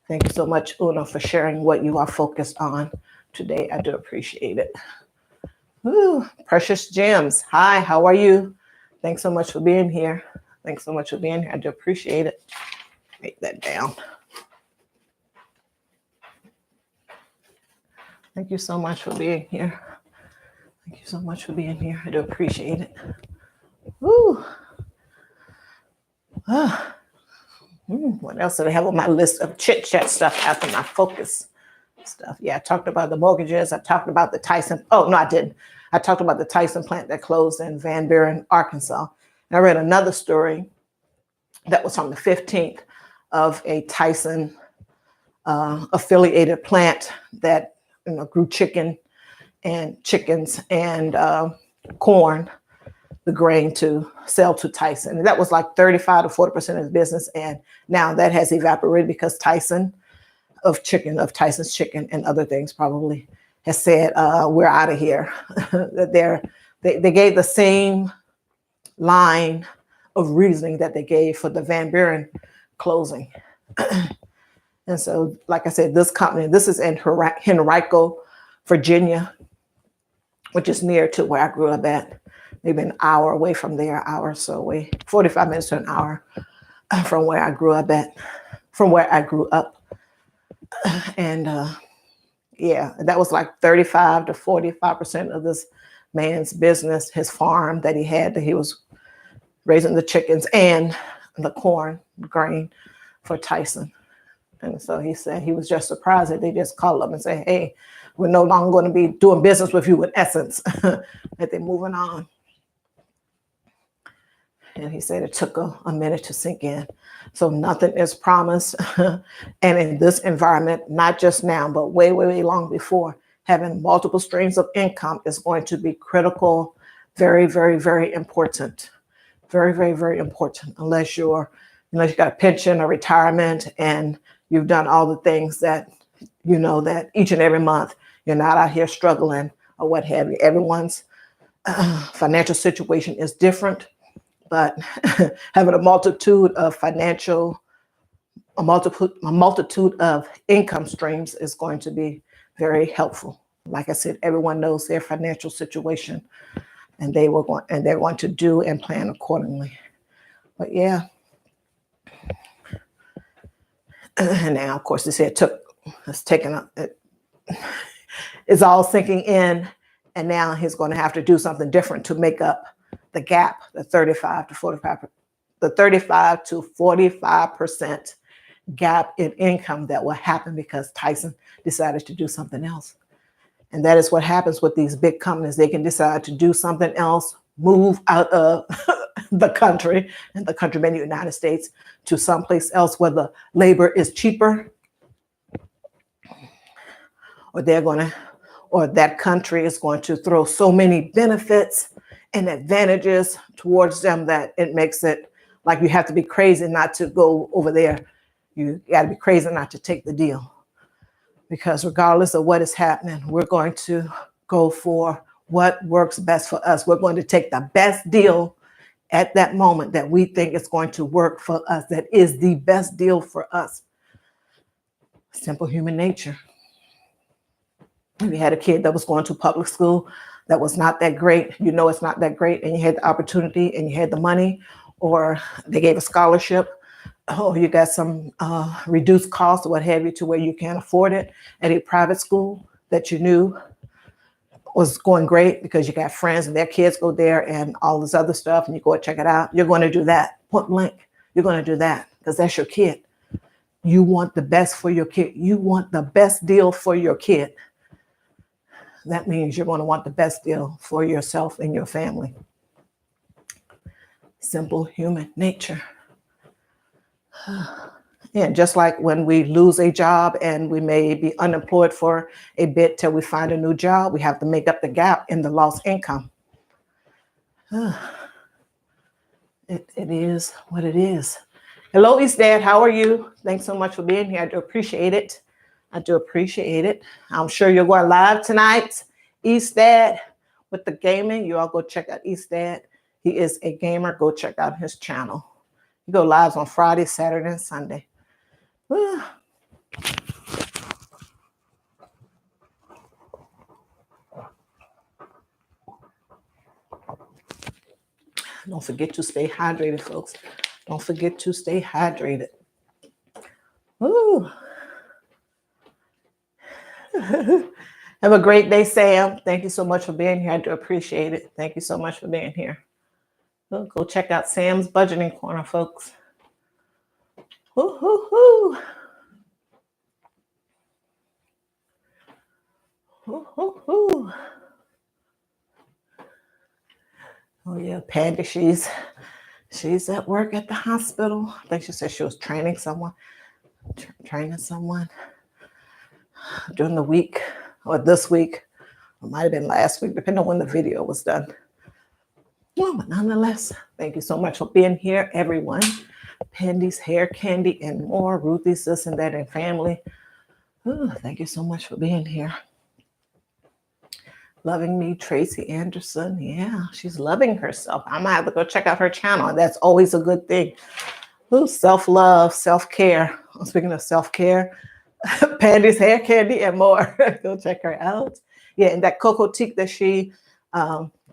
Thank you so much, Uno, for sharing what you are focused on today. I do appreciate it. Precious Gems. Hi, how are you? Thanks so much for being here. Thanks so much for being here. I do appreciate it. Make that down. Thank you so much for being here. Thank you so much for being here. I do appreciate it. Woo. What else did I have on my list of chit chat stuff after my focus stuff? Yeah, I talked about the mortgages. I talked about the Tyson. Oh, no, I didn't. I talked about the Tyson plant that closed in Van Buren, Arkansas. And I read another story that was on the 15th of a Tyson affiliated plant that grew chickens and corn, the grain to sell to Tyson. And that was like 35 to 40% of his business. And now that has evaporated because Tyson's chicken and other things probably has said, we're out of here. That they're they gave the same line of reasoning that they gave for the Van Buren closing. And so, like I said, this company, this is in Henrico, Virginia, which is near to where I grew up at. Maybe an hour away from there, hour or so away, 45 minutes to an hour from where I grew up at, from where I grew up. And yeah, that was like 35 to 45% of this man's business, his farm that he was raising the chickens and the corn, grain for Tyson. And so he said he was just surprised that they just called him and say, hey, we're no longer going to be doing business with you in essence, that they're moving on. And he said it took a minute to sink in. So nothing is promised. And in this environment, not just now, but way, way, way long before, having multiple streams of income is going to be critical, very, very, very important. Very, very, very important, unless you got a pension or retirement and you've done all the things that, that each and every month you're not out here struggling or what have you. Everyone's financial situation is different, but having a multitude of income streams is going to be very helpful. Like I said, everyone knows their financial situation, and they're going to do and plan accordingly. But yeah. And now, of course, it's all sinking in, and now he's going to have to do something different to make up the gap, the 35 to 45% gap in income that will happen because Tyson decided to do something else. And that is what happens with these big companies. They can decide to do something else, move out of the country, and the country being the United States, to someplace else where the labor is cheaper, or that country is going to throw so many benefits and advantages towards them that it makes it like you have to be crazy not to go over there. You got to be crazy not to take the deal, because regardless of what is happening, we're going to go for what works best for us. We're going to take the best deal at that moment that we think is going to work for us, that is the best deal for us. Simple human nature. If you had a kid that was going to public school that was not that great, it's not that great, and you had the opportunity and you had the money, or they gave a scholarship, or you got some reduced cost or what have you to where you can't afford it at a private school that you knew was going great because you got friends and their kids go there and all this other stuff, and you go and check it out. You're going to do that, point blank. You're going to do that because that's your kid. You want the best for your kid. You want the best deal for your kid. That means you're going to want the best deal for yourself and your family. Simple human nature. And just like when we lose a job and we may be unemployed for a bit till we find a new job, we have to make up the gap in the lost income. It is what it is. Hello, East Dad. How are you? Thanks so much for being here. I do appreciate it. I'm sure you're going live tonight, East Dad, with the gaming. You all go check out East Dad. He is a gamer. Go check out his channel. You go live on Friday, Saturday, and Sunday. Don't forget to stay hydrated, folks. Don't forget to stay hydrated. Ooh. Have a great day, Sam. Thank you so much for being here. I do appreciate it. Thank you so much for being here. Go check out Sam's Budgeting Corner, folks. Woo-hoo-hoo. Woo-hoo-hoo. Oh yeah, Patty, she's at work at the hospital. I think she said she was training someone during the week, or this week. It might have been last week, depending on when the video was done. Well, but nonetheless, thank you so much for being here, everyone. Pendy's Hair Candy and more, Ruthie's This and That and Family. Ooh, thank you so much for being here. Loving Me, Tracy Anderson. Yeah, she's loving herself. I might have to go check out her channel. That's always a good thing. Ooh, self-love, self-care. Speaking of self-care, Pandy's Hair Candy and more. Go check her out. Yeah, and that Cocotique that she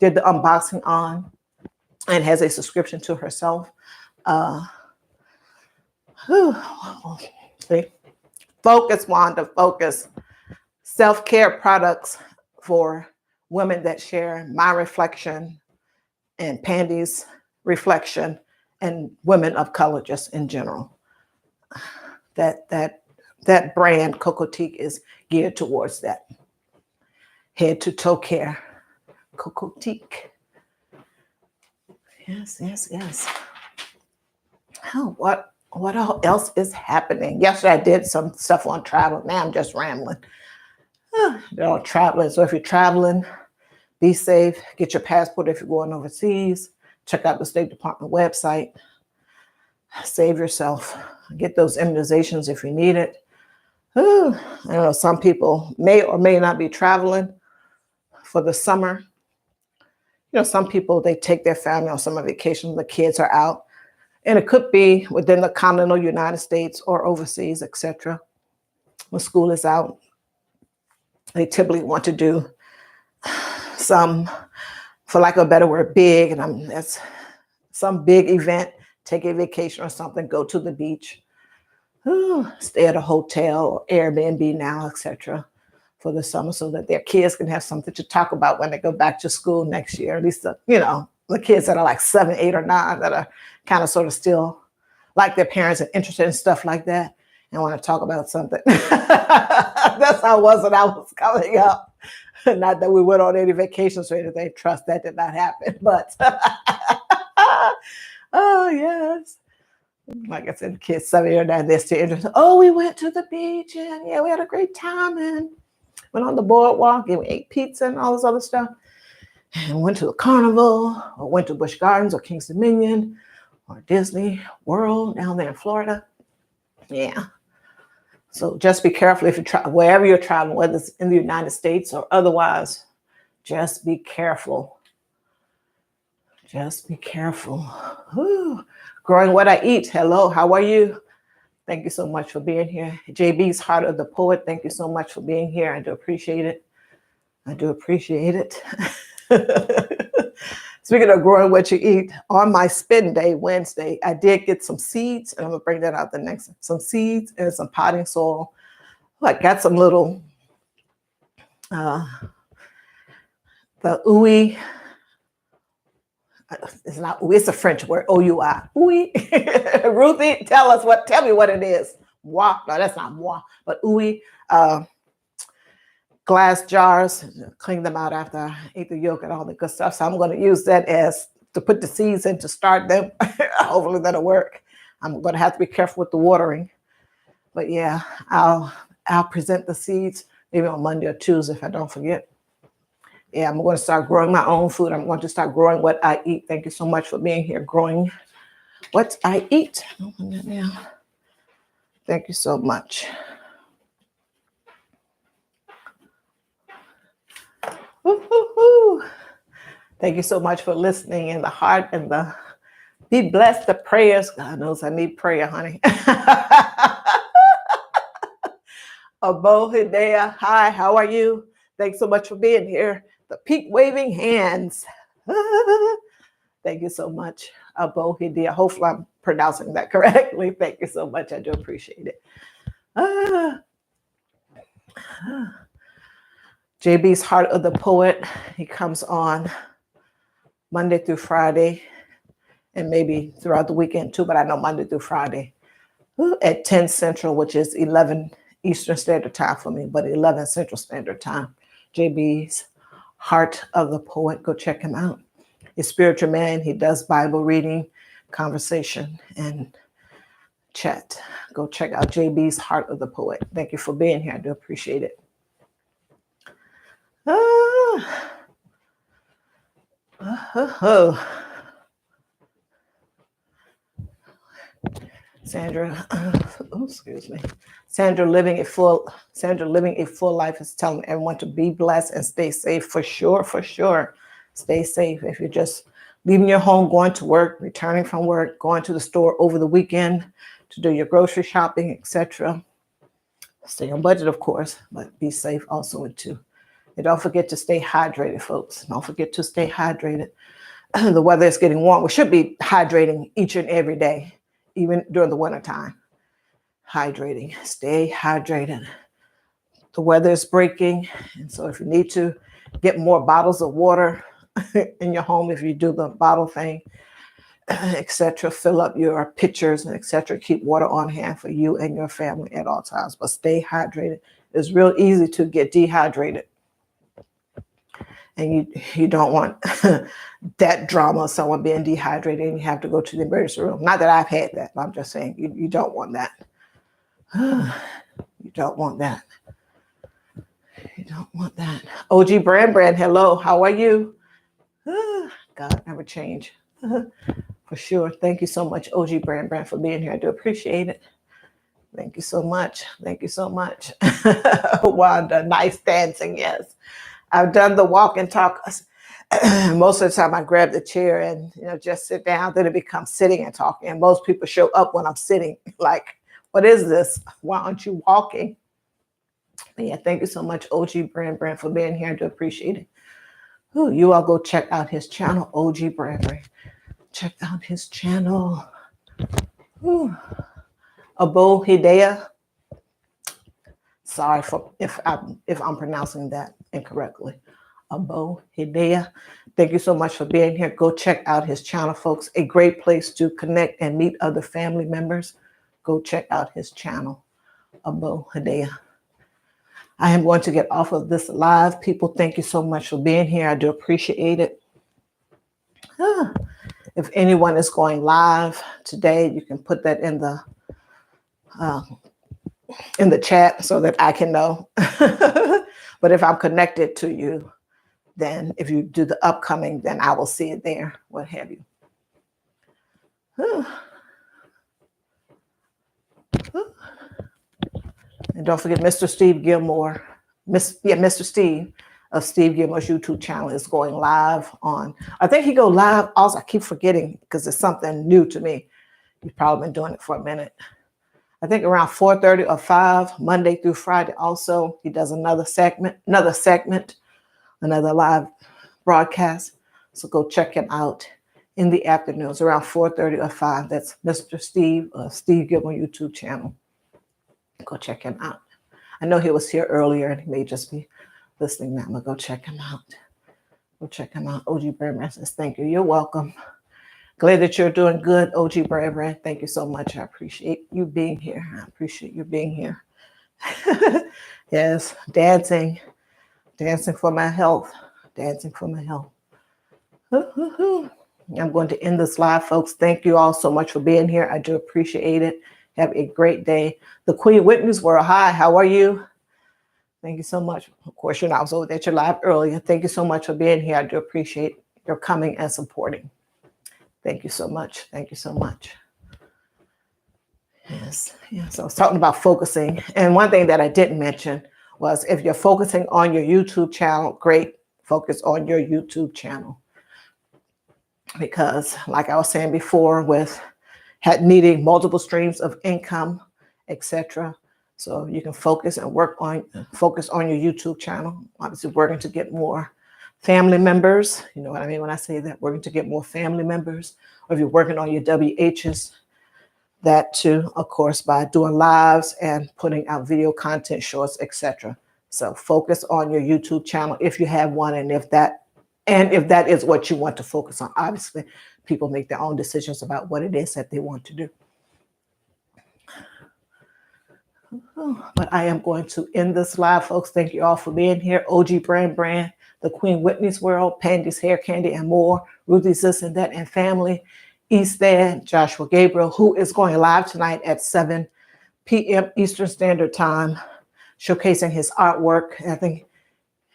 did the unboxing on and has a subscription to herself. See? Focus, Wanda, focus. Self-care products for women that share my reflection and Pandy's reflection and women of color just in general. That brand Cocotique is geared towards that. Head to toe care. Cocotique. Yes, yes, yes. Oh, what else is happening? Yesterday I did some stuff on travel. Now I'm just rambling. They're all traveling. So if you're traveling, be safe. Get your passport if you're going overseas. Check out the State Department website. Save yourself. Get those immunizations if you need it. I know some people may or may not be traveling for the summer. You know, some people, they take their family on summer vacation. The kids are out. And it could be within the continental United States or overseas, etc. When school is out, they typically want to do some, for lack of a better word, big, and that's some big event, take a vacation or something, go to the beach, stay at a hotel or Airbnb now, etc. for the summer so that their kids can have something to talk about when they go back to school next year. At least, the kids that are like 7, 8, or 9 that are kind of sort of still like their parents and interested in stuff like that and want to talk about something. That's how it was when I was coming up. Not that we went on any vacations or anything. Trust that did not happen. But, oh, yes. Like I said, the kids 7 or 9, they're still interested. Oh, we went to the beach and yeah, we had a great time and went on the boardwalk and we ate pizza and all this other stuff. And went to the carnival or went to Busch Gardens or Kings Dominion or Disney World down there in Florida. Yeah. So just be careful if you try wherever you're traveling, whether it's in the United States or otherwise. Just be careful. Just be careful. Whew. Growing what I eat. Hello, how are you? Thank you so much for being here. JB's Heart of the Poet. Thank you so much for being here. I do appreciate it. I do appreciate it. Speaking of growing what you eat, on my spin day, Wednesday, I did get some seeds, and I'm gonna bring that out the next. Some seeds and some potting soil. I got some little, the ouïe. It's not ouïe, it's a French word, O-U-I. Ouïe. Ruthie, tell me what it is. Moi, no, that's not moi, but ouïe. Glass jars, clean them out after I ate the yolk and all the good stuff. So I'm going to use that as to put the seeds in to start them. Hopefully that'll work. I'm going to have to be careful with the watering. But yeah, I'll present the seeds maybe on Monday or Tuesday if I don't forget. Yeah, I'm going to start growing my own food. I'm going to start growing what I eat. Thank you so much for being here, growing what I eat. Open that now. Thank you so much. Woo-hoo-hoo. Thank you so much for listening in the heart and the be blessed. The prayers. God knows I need prayer, honey. Abo Hidea. Hi, how are you? Thanks so much for being here. The peak waving hands. Thank you so much. Abo Hidea. Hopefully I'm pronouncing that correctly. Thank you so much. I do appreciate it. JB's Heart of the Poet. He comes on Monday through Friday and maybe throughout the weekend too, but I know Monday through Friday at 10 Central, which is 11 Eastern Standard Time for me, but 11 Central Standard Time. JB's Heart of the Poet. Go check him out. He's a spiritual man. He does Bible reading, conversation, and chat. Go check out JB's Heart of the Poet. Thank you for being here. I do appreciate it. Sandra, oh, excuse me. Sandra living a full life is telling everyone to be blessed and stay safe for sure, for sure. Stay safe. If you're just leaving your home, going to work, returning from work, going to the store over the weekend to do your grocery shopping, etc. Stay on budget, of course, but be safe also too. And don't forget to stay hydrated, folks. Don't forget to stay hydrated. The weather is getting warm. We should be hydrating each and every day, even during the wintertime. Hydrating. Stay hydrated. The weather is breaking, and so if you need to get more bottles of water in your home, if you do the bottle thing, etc., fill up your pitchers and etc. Keep water on hand for you and your family at all times, but stay hydrated. It's real easy to get dehydrated, and you don't want that drama of someone being dehydrated and you have to go to the emergency room. Not that I've had that, but I'm just saying you don't want that. You don't want that. You don't want that. OG Brand, hello. How are you? God never change. For sure. Thank you so much, OG Brand, for being here. I do appreciate it. Thank you so much. Thank you so much. Wanda, nice dancing. Yes. I've done the walk and talk. Most of the time I grab the chair and just sit down. Then it becomes sitting and talking. And most people show up when I'm sitting. Like, what is this? Why aren't you walking? But yeah, thank you so much, OG Brand, for being here. I do appreciate it. Ooh, you all go check out his channel, OG Brand. Check out his channel. Ooh. Abo Hidea. Sorry for if I'm pronouncing that incorrectly. Abo Hidea. Thank you so much for being here. Go check out his channel, folks. A great place to connect and meet other family members. Go check out his channel, Abo Hidea. I am going to get off of this live. People, thank you so much for being here. I do appreciate it. If anyone is going live today, you can put that in the chat so that I can know. But if I'm connected to you, then if you do the upcoming, then I will see it there, what have you. And don't forget Mr. Steve Gilmore. Mr. Steve of Steve Gilmore's YouTube channel is going live on. I think he go live also. I keep forgetting because it's something new to me. He's probably been doing it for a minute. I think around 4:30 or 5, Monday through Friday. Also, he does another segment, another live broadcast. So go check him out in the afternoons around 4:30 or 5. That's Mr. Steve of Steve Gilmore YouTube channel. Go check him out. I know he was here earlier and he may just be listening now, but go check him out. Go check him out. OG Brand says, thank you. You're welcome. Glad that you're doing good, OG Brand. Thank you so much. I appreciate you being here. I appreciate you being here. Yes, dancing for my health. Dancing for my health. I'm going to end this live, folks. Thank you all so much for being here. I do appreciate it. Have a great day. The Queen Whitney's World. Hi, how are you? Thank you so much. Of course, I was over at your live earlier. Thank you so much for being here. I do appreciate your coming and supporting. Thank you so much. Thank you so much. Yes. So I was talking about focusing. And one thing that I didn't mention was if you're focusing on your YouTube channel, great. Focus on your YouTube channel. Because like I was saying before, with needing multiple streams of income, etc. So you can focus on your YouTube channel. Obviously working to get more family members. You know what I mean when I say that, working to get more family members. Or if you're working on your WHs, that too, of course, by doing lives and putting out video content, shorts, etc. So focus on your YouTube channel if you have one, and if that is what you want to focus on. Obviously, people make their own decisions about what it is that they want to do. But I am going to end this live, folks. Thank you all for being here. OG Brand, the Queen Whitney's World, Pandy's Hair Candy and More, Ruthie's This and That and Family, Eastad, Joshua Gabriel, who is going live tonight at 7 p.m. Eastern Standard Time, showcasing his artwork. I think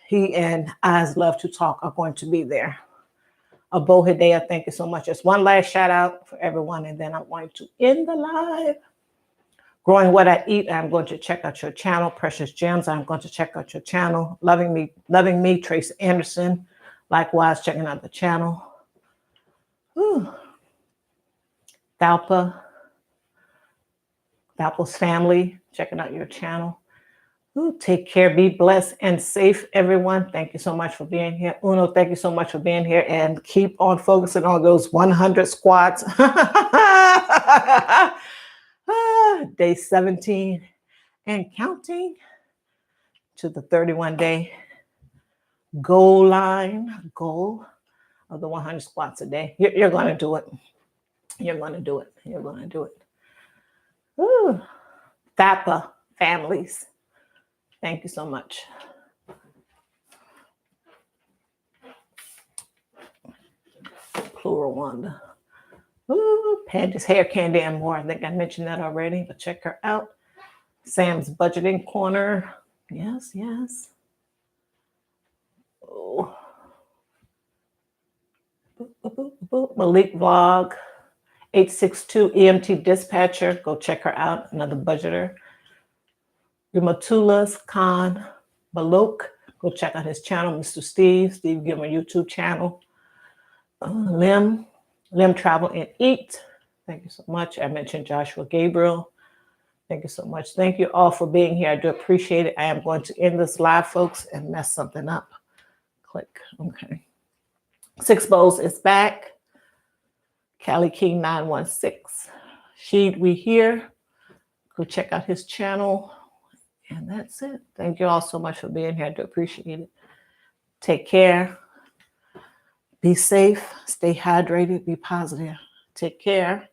he and Eyes Love to Talk are going to be there. Abohidea, thank you so much. Just one last shout out for everyone, and then I'm going to end the live. Growing What I Eat, I'm going to check out your channel. Precious Gems, I'm going to check out your channel. Loving Me, Trace Anderson, likewise checking out the channel. Thalpa's Family, checking out your channel. Take care, be blessed and safe, everyone. Thank you so much for being here. Uno, thank you so much for being here, and keep on focusing on those 100 squats. Day 17 and counting to the 31-day goal of the 100 squats a day. You're going to do it. You're going to do it. You're going to do it. Thapa families. Thank you so much. Plural Wanda. Panda's Hair Candy and more. I think I mentioned that already, but check her out. Sam's Budgeting Corner. Yes, yes. Malik Vlog. 862 EMT Dispatcher. Go check her out. Another budgeter. Rimatula's Khan Balok. Go check out his channel. Mr. Steve Gilmer YouTube channel. Lim Travel and Eat. Thank you so much. I mentioned Joshua Gabriel. Thank you so much. Thank you all for being here. I do appreciate it. I am going to end this live, folks, and mess something up. Click. Okay. Six Bowls is back. Cali King 916. Sheed We Here. Go check out his channel. And that's it. Thank you all so much for being here. I do appreciate it. Take care. Be safe. Stay hydrated. Be positive. Take care.